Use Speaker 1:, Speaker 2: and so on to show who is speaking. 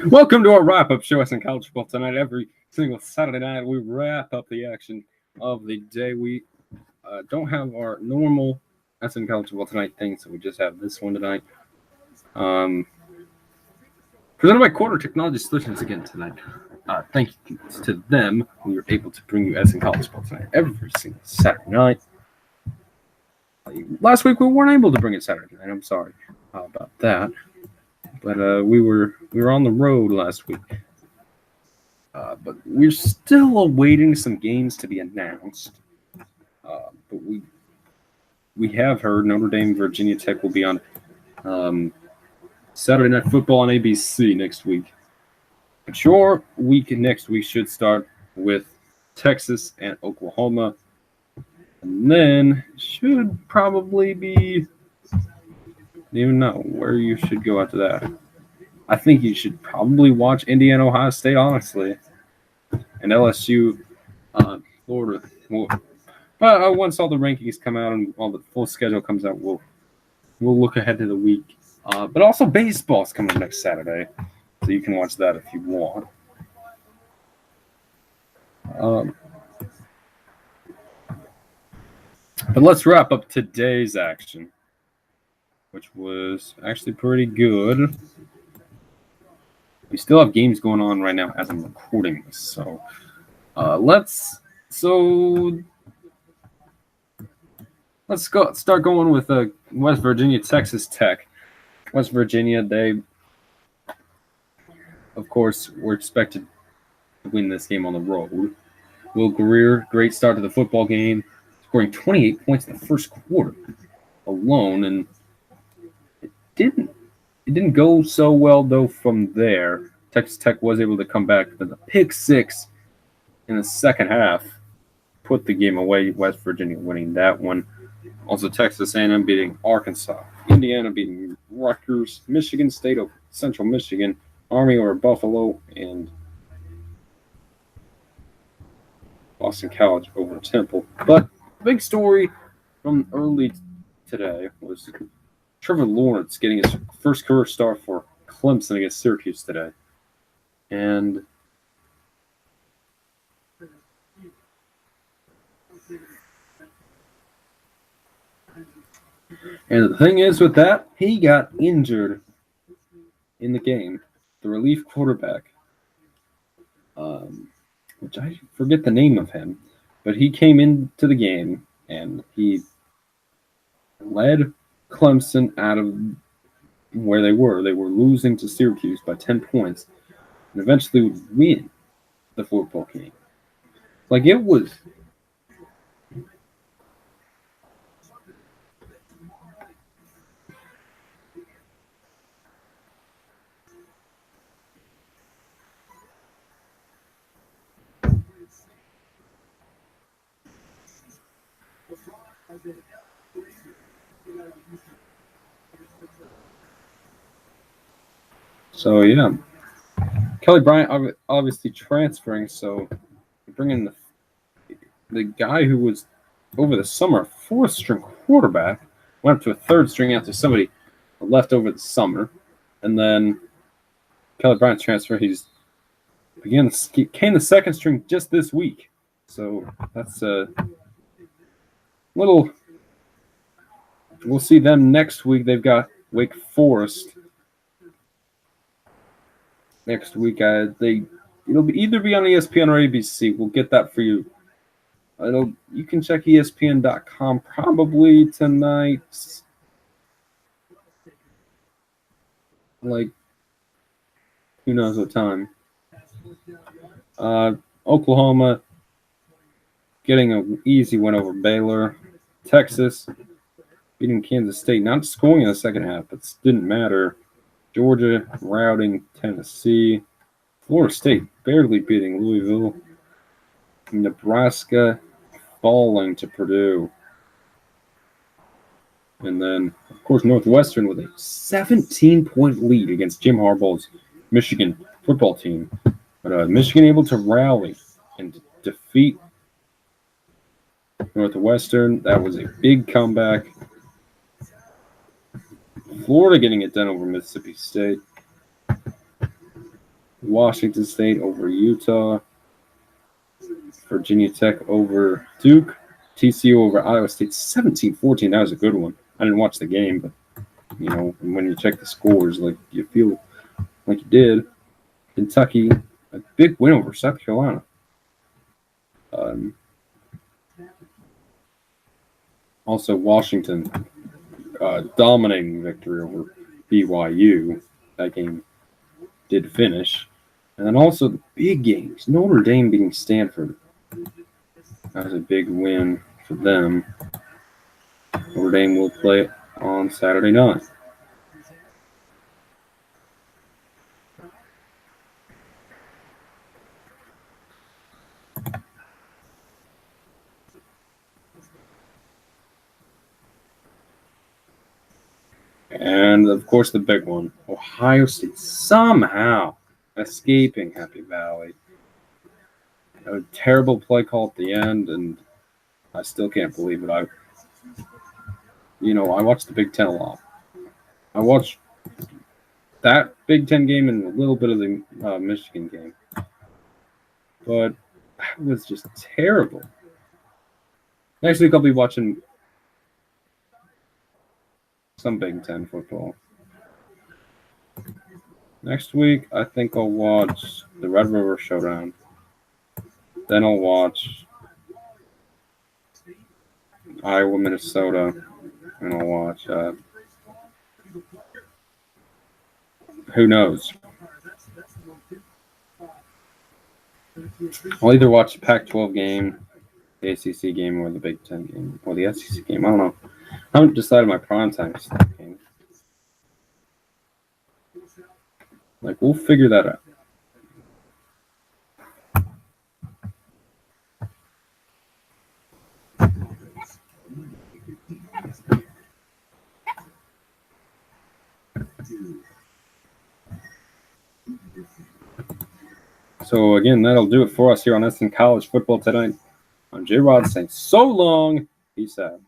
Speaker 1: Welcome to our wrap-up show, SN College Football tonight. Every single Saturday night, we wrap up the action of the day. We don't have our normal SN College Football tonight thing, so we just have this one tonight. Presented by Quarter Technology Solutions again tonight. Thank you to them. We were able to bring you SN College Football tonight every single Saturday night. Last week we weren't able to bring it Saturday night. I'm sorry about that. But we were on the road last week. But we're still awaiting some games to be announced. But we have heard Notre Dame, Virginia Tech will be on Saturday Night Football on ABC next week. But your week next week should start with Texas and Oklahoma. And then should probably be... I don't even know where you should go after that. I think you should probably watch Indiana, Ohio State, honestly, and LSU, Florida. Once all the rankings come out and all the full schedule comes out, we'll look ahead to the week. But also baseball's coming next Saturday, so you can watch that if you want. But let's wrap up today's action, which was actually pretty good. We still have games going on right now as I'm recording this, so let's start going with West Virginia, Texas Tech. West Virginia, they of course were expected to win this game on the road. Will Greer, great start to the football game, scoring 28 points in the first quarter alone, and it didn't go so well, though, from there. Texas Tech was able to come back, but the pick six in the second half put the game away. West Virginia winning that one. Also, Texas A&M beating Arkansas. Indiana beating Rutgers. Michigan State over Central Michigan. Army over Buffalo. And Boston College over Temple. But the big story from early today was Trevor Lawrence getting his first career start for Clemson against Syracuse today. And the thing is with that, he got injured in the game. The relief quarterback, which I forget the name of him, but he came into the game and he led Clemson out of where they were. They were losing to Syracuse by 10 points and eventually would win the football game. Like, it was... So, yeah. Kelly Bryant obviously transferring, so bringing the guy who was over the summer fourth-string quarterback, went up to a third string after somebody left over the summer, and then Kelly Bryant's transfer, he became the second string just this week. So that's a little. We'll see them next week. They've got Wake Forest next week. It'll either be on ESPN or ABC. We'll get that for you. You can check ESPN.com probably tonight. Like, who knows what time. Oklahoma getting an easy win over Baylor. Texas beating Kansas State. Not scoring in the second half, but it didn't matter. Georgia routing Tennessee. Florida State barely beating Louisville. Nebraska falling to Purdue. And then, of course, Northwestern with a 17-point lead against Jim Harbaugh's Michigan football team. But Michigan able to rally and defeat Northwestern. That was a big comeback. Florida getting it done over Mississippi State. Washington State over Utah. Virginia Tech over Duke. TCU over Iowa State 17-14. That was a good one. I didn't watch the game, but you know, when you check the scores, like you feel like you did. Kentucky, a big win over South Carolina. Also, Washington, dominating victory over BYU. That game did finish. And then also the big games. Notre Dame beating Stanford. That was a big win for them. Notre Dame will play on Saturday night. And, of course, the big one. Ohio State somehow escaping Happy Valley. A terrible play call at the end, and I still can't believe it. I watched the Big Ten a lot. I watched that Big Ten game and a little bit of the Michigan game. But that was just terrible. Next week I'll be watching some Big Ten football. Next week I think I'll watch the Red River Showdown. Then I'll watch Iowa, Minnesota, and I'll watch who knows. I'll either watch the Pac-12 game, the ACC game, or the Big Ten game, or the SEC game. I don't know. I haven't decided my primetime game. Like, we'll figure that out. So, again, that'll do it for us here on SN College Football tonight. I'm J-Rod saying so long. Peace out.